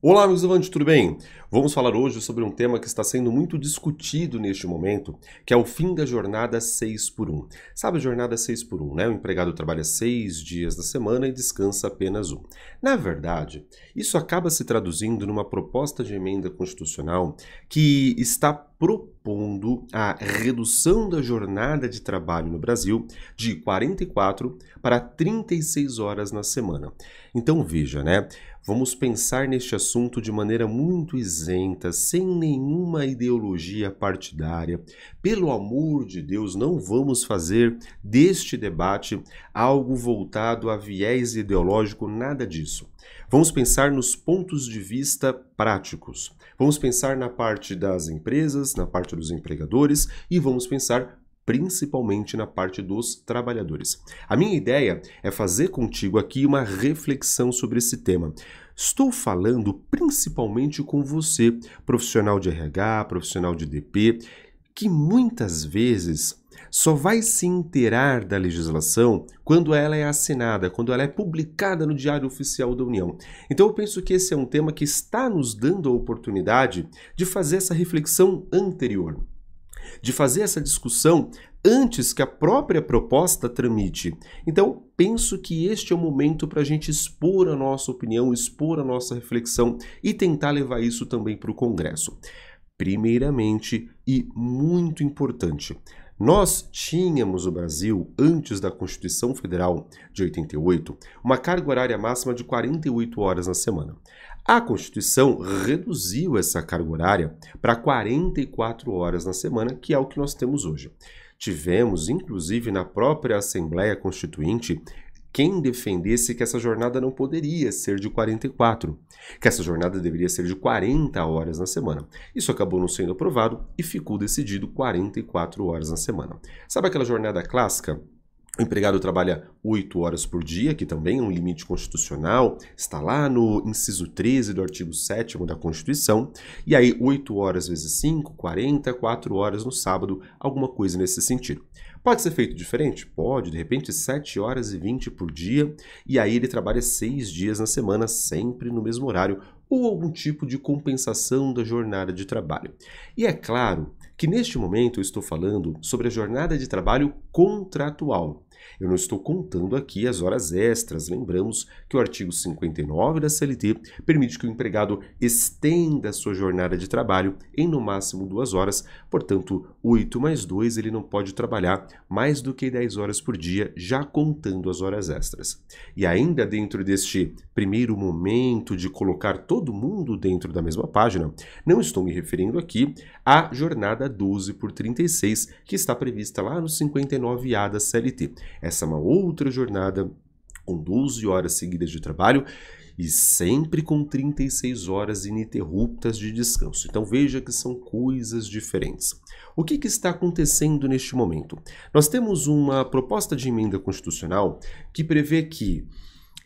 Olá, amigos do Avante, tudo bem? Vamos falar hoje sobre um tema que está sendo muito discutido neste momento, que é o fim da jornada 6 por 1. Sabe a jornada 6 por 1, né? O empregado trabalha 6 dias da semana e descansa apenas um. Na verdade, isso acaba se traduzindo numa proposta de emenda constitucional que está propondo a redução da jornada de trabalho no Brasil de 44 para 36 horas na semana. Então veja, né? Vamos pensar neste assunto de maneira muito isenta, sem nenhuma ideologia partidária. Pelo amor de Deus, não vamos fazer deste debate algo voltado a viés ideológico, nada disso. Vamos pensar nos pontos de vista práticos. Vamos pensar na parte das empresas, na parte dos empregadores e vamos pensar principalmente na parte dos trabalhadores. A minha ideia é fazer contigo aqui uma reflexão sobre esse tema. Estou falando principalmente com você, profissional de RH, profissional de DP, que muitas vezes só vai se inteirar da legislação quando ela é assinada, quando ela é publicada no Diário Oficial da União. Então eu penso que esse é um tema que está nos dando a oportunidade de fazer essa reflexão anterior, de fazer essa discussão antes que a própria proposta tramite. Então, penso que este é o momento para a gente expor a nossa opinião, expor a nossa reflexão e tentar levar isso também para o Congresso. Primeiramente, e muito importante, nós tínhamos no Brasil, antes da Constituição Federal de 88, uma carga horária máxima de 48 horas na semana. A Constituição reduziu essa carga horária para 44 horas na semana, que é o que nós temos hoje. Tivemos, inclusive, na própria Assembleia Constituinte, quem defendesse que essa jornada não poderia ser de 44, que essa jornada deveria ser de 40 horas na semana. Isso acabou não sendo aprovado e ficou decidido 44 horas na semana. Sabe aquela jornada clássica? O empregado trabalha 8 horas por dia, que também é um limite constitucional, está lá no inciso 13 do artigo 7º da Constituição, e aí 8 horas vezes 5, 40, 4 horas no sábado, alguma coisa nesse sentido. Pode ser feito diferente? Pode, de repente 7 horas e 20 por dia, e aí ele trabalha 6 dias na semana, sempre no mesmo horário, ou algum tipo de compensação da jornada de trabalho. E é claro que neste momento eu estou falando sobre a jornada de trabalho contratual. Eu não estou contando aqui as horas extras. Lembramos que o artigo 59 da CLT permite que o empregado estenda a sua jornada de trabalho em no máximo 2 horas, portanto, 8 mais 2 ele não pode trabalhar mais do que 10 horas por dia, já contando as horas extras. E ainda dentro deste primeiro momento de colocar todo mundo dentro da mesma página, não estou me referindo aqui à jornada 12 por 36, que está prevista lá no 59A da CLT. Essa é uma outra jornada com 12 horas seguidas de trabalho e sempre com 36 horas ininterruptas de descanso. Então veja que são coisas diferentes. O que está acontecendo neste momento? Nós temos uma proposta de emenda constitucional que prevê que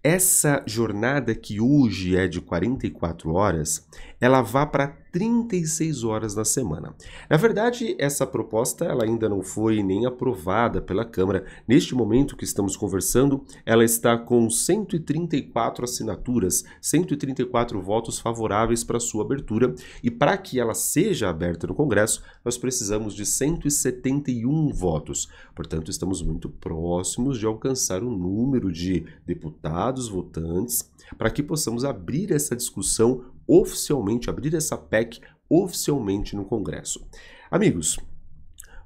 essa jornada que hoje é de 44 horas, ela vá para 36 horas na semana. Na verdade, essa proposta ela ainda não foi nem aprovada pela Câmara. Neste momento que estamos conversando, ela está com 134 assinaturas, 134 votos favoráveis para sua abertura, e para que ela seja aberta no Congresso, nós precisamos de 171 votos. Portanto, estamos muito próximos de alcançar um número de deputados votantes para que possamos abrir essa discussão oficialmente, abrir essa PEC oficialmente no Congresso. Amigos,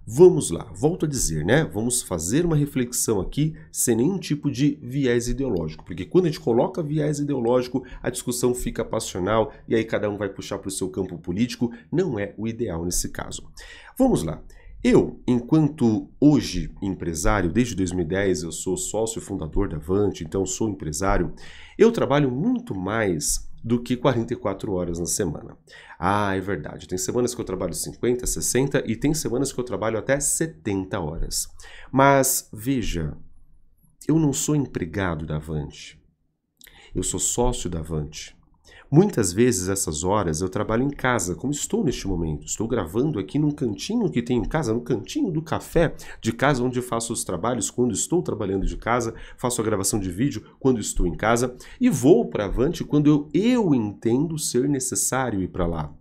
vamos lá, volto a dizer, né? Vamos fazer uma reflexão aqui sem nenhum tipo de viés ideológico, porque quando a gente coloca viés ideológico, a discussão fica passional e aí cada um vai puxar para o seu campo político, não é o ideal nesse caso. Vamos lá. Eu, enquanto hoje empresário, desde 2010 eu sou sócio fundador da Avante, então sou empresário, eu trabalho muito mais do que 44 horas na semana. Ah, é verdade, tem semanas que eu trabalho 50, 60 e tem semanas que eu trabalho até 70 horas. Mas, veja, eu não sou empregado da Avante, eu sou sócio da Avante. Muitas vezes essas horas eu trabalho em casa, como estou neste momento. Estou gravando aqui num cantinho que tem em casa, no cantinho do café de casa, onde eu faço os trabalhos quando estou trabalhando de casa, faço a gravação de vídeo quando estou em casa e vou para Avante quando eu entendo ser necessário ir para lá.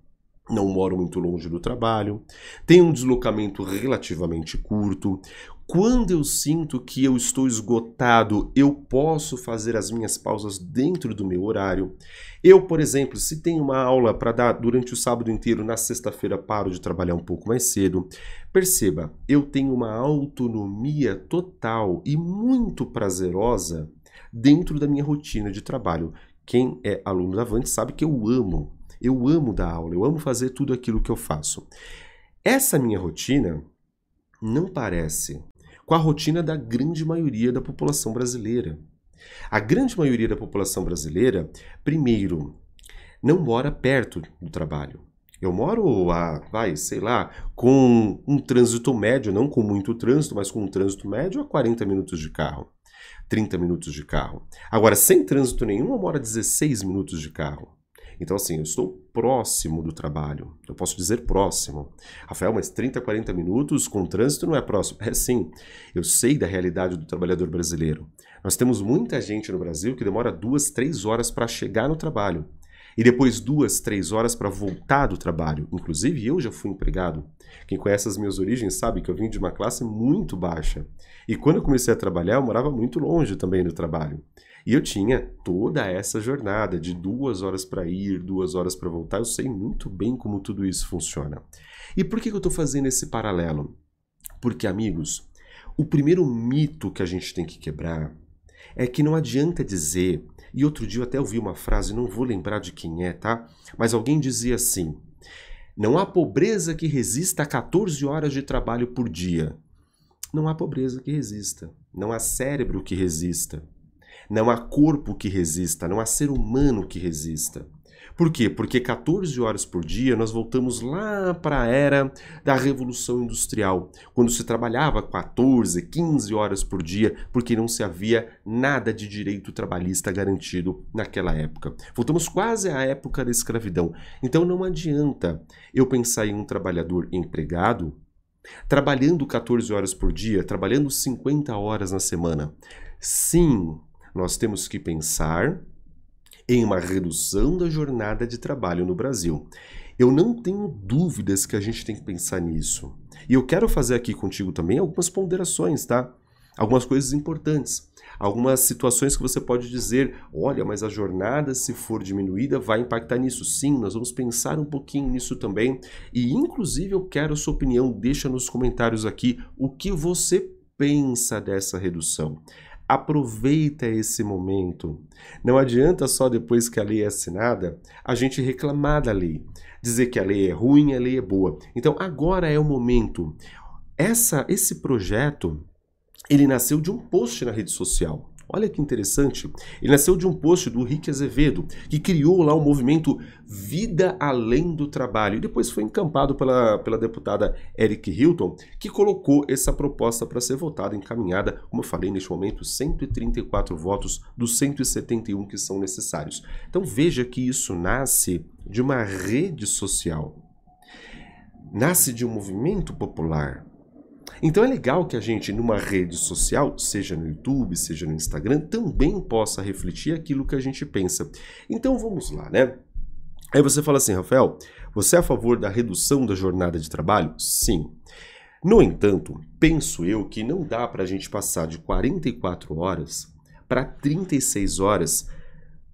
Não moro muito longe do trabalho, tenho um deslocamento relativamente curto. Quando eu sinto que eu estou esgotado, eu posso fazer as minhas pausas dentro do meu horário. Eu, por exemplo, se tenho uma aula para dar durante o sábado inteiro, na sexta-feira paro de trabalhar um pouco mais cedo. Perceba, eu tenho uma autonomia total e muito prazerosa dentro da minha rotina de trabalho. Quem é aluno da Avante sabe que eu amo dar aula, eu amo fazer tudo aquilo que eu faço. Essa minha rotina não parece com a rotina da grande maioria da população brasileira. A grande maioria da população brasileira, primeiro, não mora perto do trabalho. Eu moro com um trânsito médio, não com muito trânsito, mas com um trânsito médio a 40 minutos de carro, 30 minutos de carro. Agora, sem trânsito nenhum, eu moro a 16 minutos de carro. Então, assim, eu estou próximo do trabalho. Eu posso dizer próximo. Rafael, mas 30, 40 minutos com trânsito não é próximo? É sim. Eu sei da realidade do trabalhador brasileiro. Nós temos muita gente no Brasil que demora 2, 3 horas para chegar no trabalho. E depois 2, 3 horas para voltar do trabalho. Inclusive, eu já fui empregado. Quem conhece as minhas origens sabe que eu vim de uma classe muito baixa. E quando eu comecei a trabalhar, eu morava muito longe também do trabalho. E eu tinha toda essa jornada de 2 horas para ir, 2 horas para voltar. Eu sei muito bem como tudo isso funciona. E por que eu estou fazendo esse paralelo? Porque, amigos, o primeiro mito que a gente tem que quebrar é que não adianta dizer, e outro dia eu até ouvi uma frase, não vou lembrar de quem é, tá? Mas alguém dizia assim, não há pobreza que resista a 14 horas de trabalho por dia. Não há pobreza que resista, não há cérebro que resista. Não há corpo que resista, não há ser humano que resista. Por quê? Porque 14 horas por dia nós voltamos lá para a era da Revolução Industrial, quando se trabalhava 14, 15 horas por dia, porque não se havia nada de direito trabalhista garantido naquela época. Voltamos quase à época da escravidão. Então não adianta eu pensar em um trabalhador empregado trabalhando 14 horas por dia, trabalhando 50 horas na semana. Sim, nós temos que pensar em uma redução da jornada de trabalho no Brasil. Eu não tenho dúvidas que a gente tem que pensar nisso. E eu quero fazer aqui contigo também algumas ponderações, tá? Algumas coisas importantes. Algumas situações que você pode dizer, olha, mas a jornada, se for diminuída, vai impactar nisso. Sim, nós vamos pensar um pouquinho nisso também. E, inclusive, eu quero a sua opinião. Deixa nos comentários aqui o que você pensa dessa redução. Aproveita esse momento. Não adianta só depois que a lei é assinada a gente reclamar da lei, dizer que a lei é ruim, a lei é boa. Então agora é o momento. Esse projeto, ele nasceu de um post na rede social. Olha que interessante. Ele nasceu de um post do Rick Azevedo, que criou lá o movimento Vida Além do Trabalho. E depois foi encampado pela deputada Eric Hilton, que colocou essa proposta para ser votada, encaminhada, como eu falei, neste momento, 134 votos dos 171 que são necessários. Então veja que isso nasce de uma rede social. Nasce de um movimento popular. Então é legal que a gente, numa rede social, seja no YouTube, seja no Instagram, também possa refletir aquilo que a gente pensa. Então vamos lá, né? Aí você fala assim, Rafael, você é a favor da redução da jornada de trabalho? Sim. No entanto, penso eu que não dá para a gente passar de 44 horas para 36 horas,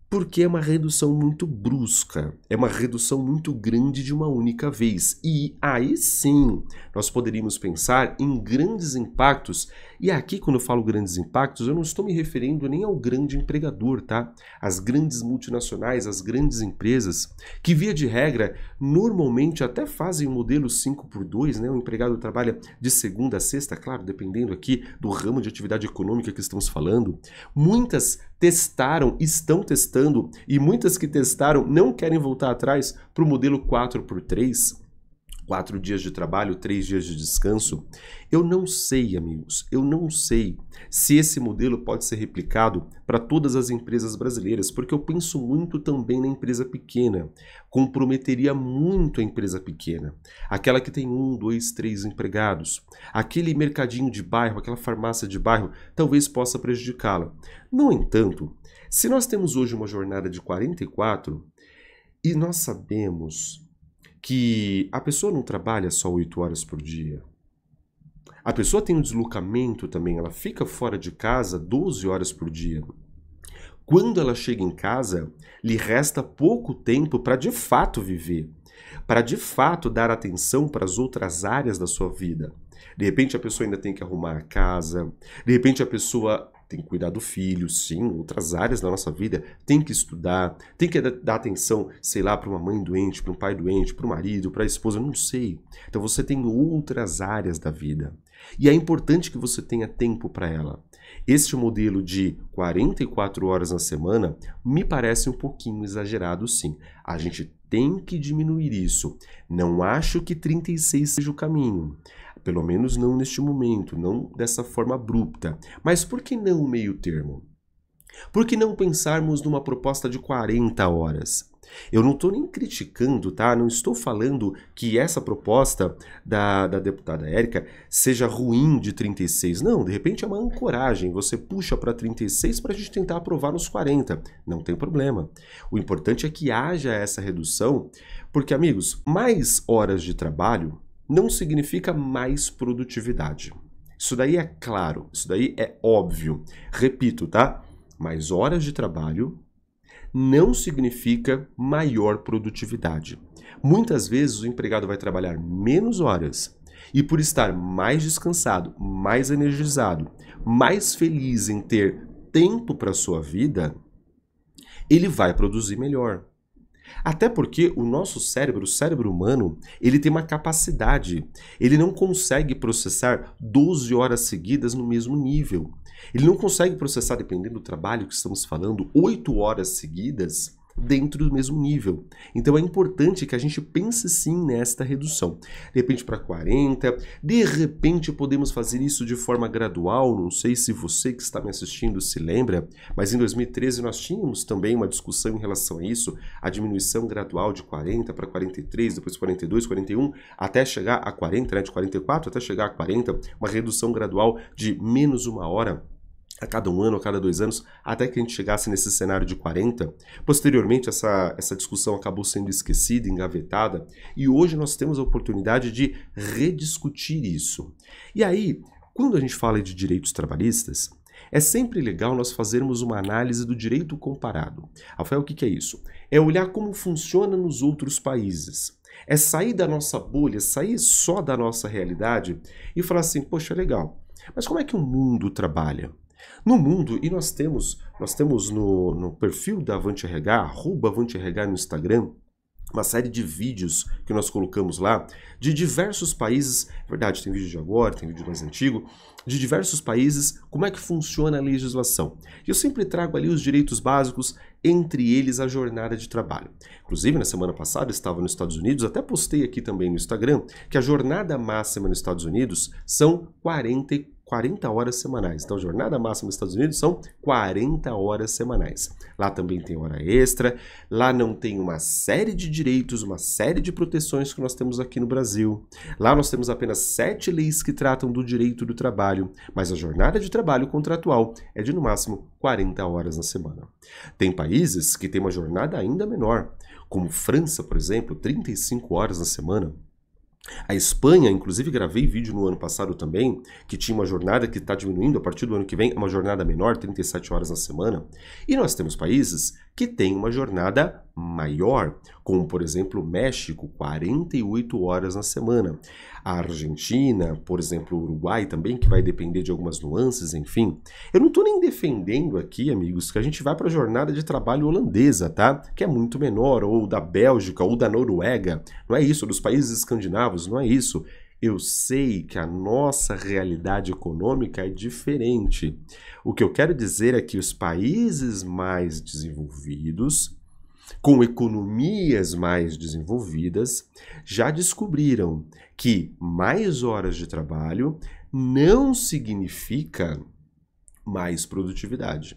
porque é uma redução muito brusca, é uma redução muito grande de uma única vez. E aí sim, nós poderíamos pensar em grandes impactos. E aqui, quando eu falo grandes impactos, eu não estou me referindo nem ao grande empregador, tá? As grandes multinacionais, as grandes empresas, que via de regra, normalmente até fazem o modelo 5x2, né? O empregado trabalha de segunda a sexta, claro, dependendo aqui do ramo de atividade econômica que estamos falando. Muitas testaram, estão testando, e muitas que testaram não querem voltar atrás para o modelo 4x3. 4 dias de trabalho, 3 dias de descanso. Eu não sei, amigos, eu não sei se esse modelo pode ser replicado para todas as empresas brasileiras, porque eu penso muito também na empresa pequena. Comprometeria muito a empresa pequena, aquela que tem 1, 2, 3 empregados. Aquele mercadinho de bairro, aquela farmácia de bairro, talvez possa prejudicá-la. No entanto, se nós temos hoje uma jornada de 44 e nós sabemos que a pessoa não trabalha só 8 horas por dia. A pessoa tem um deslocamento também, ela fica fora de casa 12 horas por dia. Quando ela chega em casa, lhe resta pouco tempo para de fato viver, para de fato dar atenção para as outras áreas da sua vida. De repente a pessoa ainda tem que arrumar a casa, de repente a pessoa tem que cuidar do filho, sim, outras áreas da nossa vida, tem que estudar, tem que dar atenção, sei lá, para uma mãe doente, para um pai doente, para o marido, para a esposa, não sei. Então você tem outras áreas da vida. E é importante que você tenha tempo para ela. Este modelo de 44 horas na semana me parece um pouquinho exagerado, sim. A gente tem que diminuir isso. Não acho que 36 seja o caminho. Pelo menos não neste momento, não dessa forma abrupta. Mas por que não o meio termo? Por que não pensarmos numa proposta de 40 horas? Eu não estou nem criticando, tá? Não estou falando que essa proposta da deputada Érica seja ruim de 36. Não, de repente é uma ancoragem. Você puxa para 36 para a gente tentar aprovar nos 40. Não tem problema. O importante é que haja essa redução, porque, amigos, mais horas de trabalho não significa mais produtividade. Isso daí é claro, isso daí é óbvio. Repito, tá? Mais horas de trabalho não significa maior produtividade. Muitas vezes o empregado vai trabalhar menos horas e, por estar mais descansado, mais energizado, mais feliz em ter tempo para a sua vida, ele vai produzir melhor. Até porque o nosso cérebro, o cérebro humano, ele tem uma capacidade. Ele não consegue processar 12 horas seguidas no mesmo nível. Ele não consegue processar, dependendo do trabalho que estamos falando, 8 horas seguidas dentro do mesmo nível. Então é importante que a gente pense sim nesta redução. De repente para 40, de repente podemos fazer isso de forma gradual, não sei se você que está me assistindo se lembra, mas em 2013 nós tínhamos também uma discussão em relação a isso, a diminuição gradual de 40 para 43, depois 42, 41, até chegar a 40, né, de 44 até chegar a 40, uma redução gradual de menos 1 hora a cada 1 ano, a cada 2 anos, até que a gente chegasse nesse cenário de 40. Posteriormente, essa discussão acabou sendo esquecida, engavetada, e hoje nós temos a oportunidade de rediscutir isso. E aí, quando a gente fala de direitos trabalhistas, é sempre legal nós fazermos uma análise do direito comparado. Rafael, o que é isso? É olhar como funciona nos outros países. É sair da nossa bolha, sair só da nossa realidade e falar assim, poxa, legal, mas como é que o mundo trabalha? No mundo, e nós temos no perfil da AvanteRH, @AvanteRH no Instagram, uma série de vídeos que nós colocamos lá, de diversos países, é verdade, tem vídeo de agora, tem vídeo mais antigo, de diversos países, como é que funciona a legislação. E eu sempre trago ali os direitos básicos, entre eles a jornada de trabalho. Inclusive, na semana passada, eu estava nos Estados Unidos, até postei aqui também no Instagram, que a jornada máxima nos Estados Unidos são 40 horas semanais. Então, a jornada máxima nos Estados Unidos são 40 horas semanais. Lá também tem hora extra, lá não tem uma série de direitos, uma série de proteções que nós temos aqui no Brasil. Lá nós temos apenas 7 leis que tratam do direito do trabalho, mas a jornada de trabalho contratual é de no máximo 40 horas na semana. Tem países que têm uma jornada ainda menor, como França, por exemplo, 35 horas na semana. A Espanha, inclusive gravei vídeo no ano passado também, que tinha uma jornada que está diminuindo a partir do ano que vem, uma jornada menor, 37 horas na semana. E nós temos países que têm uma jornada maior, como por exemplo o México, 48 horas na semana. A Argentina, por exemplo, o Uruguai também, que vai depender de algumas nuances, enfim. Eu não estou nem defendendo aqui, amigos, que a gente vá para a jornada de trabalho holandesa, tá? Que é muito menor, ou da Bélgica, ou da Noruega. Não é isso, dos países escandinavos, não é isso. Eu sei que a nossa realidade econômica é diferente. O que eu quero dizer é que os países mais desenvolvidos, com economias mais desenvolvidas, já descobriram que mais horas de trabalho não significa mais produtividade.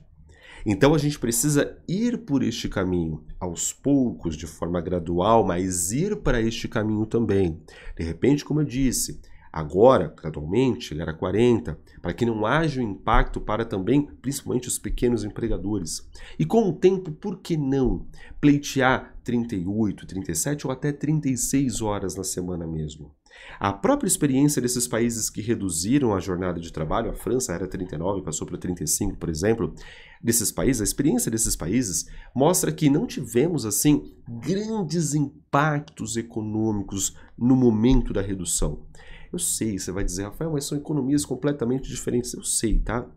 Então a gente precisa ir por este caminho, aos poucos, de forma gradual, mas ir para este caminho também. De repente, como eu disse, agora, gradualmente, chegar a 40, para que não haja um impacto para também, principalmente os pequenos empregadores. E com o tempo, por que não pleitear 38, 37 ou até 36 horas na semana mesmo? A própria experiência desses países que reduziram a jornada de trabalho, a França era 39, passou para 35, por exemplo, desses países, a experiência desses países mostra que não tivemos, assim, grandes impactos econômicos no momento da redução. Eu sei, você vai dizer, Rafael, mas são economias completamente diferentes. Eu sei, tá?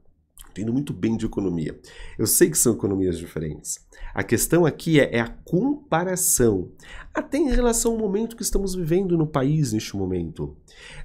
Entendo muito bem de economia. Eu sei que são economias diferentes. A questão aqui é a comparação, até em relação ao momento que estamos vivendo no país neste momento.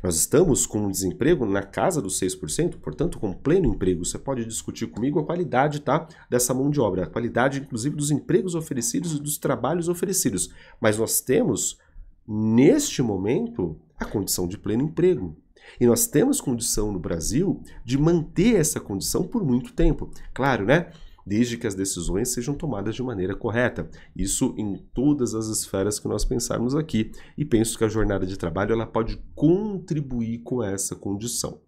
Nós estamos com um desemprego na casa dos 6%, portanto, com pleno emprego. Você pode discutir comigo a qualidade, tá, dessa mão de obra, a qualidade, inclusive, dos empregos oferecidos e dos trabalhos oferecidos. Mas nós temos, neste momento, a condição de pleno emprego. E nós temos condição no Brasil de manter essa condição por muito tempo. Claro, né? Desde que as decisões sejam tomadas de maneira correta. Isso em todas as esferas que nós pensarmos aqui. E penso que a jornada de trabalho ela pode contribuir com essa condição.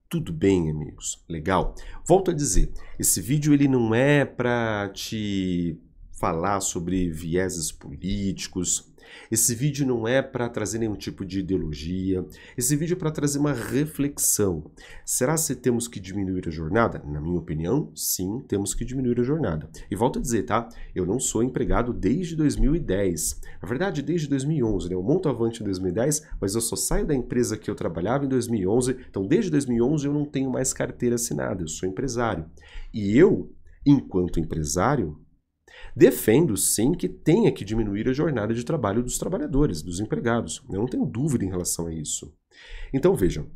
Tudo bem, amigos? Legal? Volto a dizer, esse vídeo ele não é para te falar sobre vieses políticos. Esse vídeo não é para trazer nenhum tipo de ideologia. Esse vídeo é para trazer uma reflexão. Será que temos que diminuir a jornada? Na minha opinião, sim, temos que diminuir a jornada. E volto a dizer, tá? Eu não sou empregado desde 2010. Na verdade, desde 2011, né? Eu monto Avante em 2010, mas eu só saio da empresa que eu trabalhava em 2011. Então, desde 2011 eu não tenho mais carteira assinada. Eu sou empresário. E eu, enquanto empresário, defendo sim que tenha que diminuir a jornada de trabalho dos trabalhadores, dos empregados. Eu não tenho dúvida em relação a isso. Então vejam,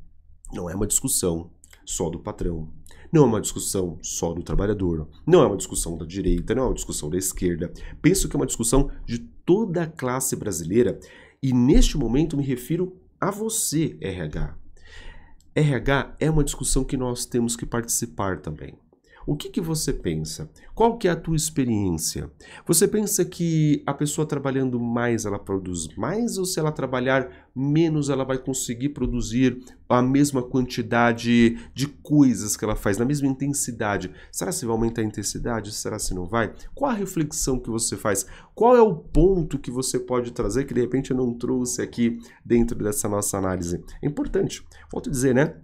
não é uma discussão só do patrão, não é uma discussão só do trabalhador, não é uma discussão da direita, não é uma discussão da esquerda. Penso que é uma discussão de toda a classe brasileira e neste momento me refiro a você, RH. RH é uma discussão que nós temos que participar também. O que você pensa? Qual que é a tua experiência? Você pensa que a pessoa trabalhando mais, ela produz mais? Ou se ela trabalhar menos, ela vai conseguir produzir a mesma quantidade de coisas que ela faz, na mesma intensidade? Será que vai aumentar a intensidade? Será que não vai? Qual a reflexão que você faz? Qual é o ponto que você pode trazer que de repente eu não trouxe aqui dentro dessa nossa análise? É importante. Volto a dizer, né?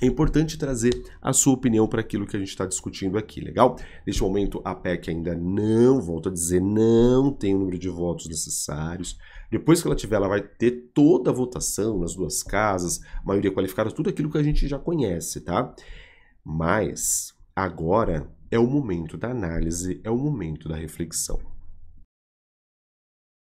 É importante trazer a sua opinião para aquilo que a gente está discutindo aqui, legal? Neste momento, a PEC ainda não, volto a dizer, não tem o número de votos necessários. Depois que ela tiver, ela vai ter toda a votação nas duas casas, maioria qualificada, tudo aquilo que a gente já conhece, tá? Mas agora é o momento da análise, é o momento da reflexão.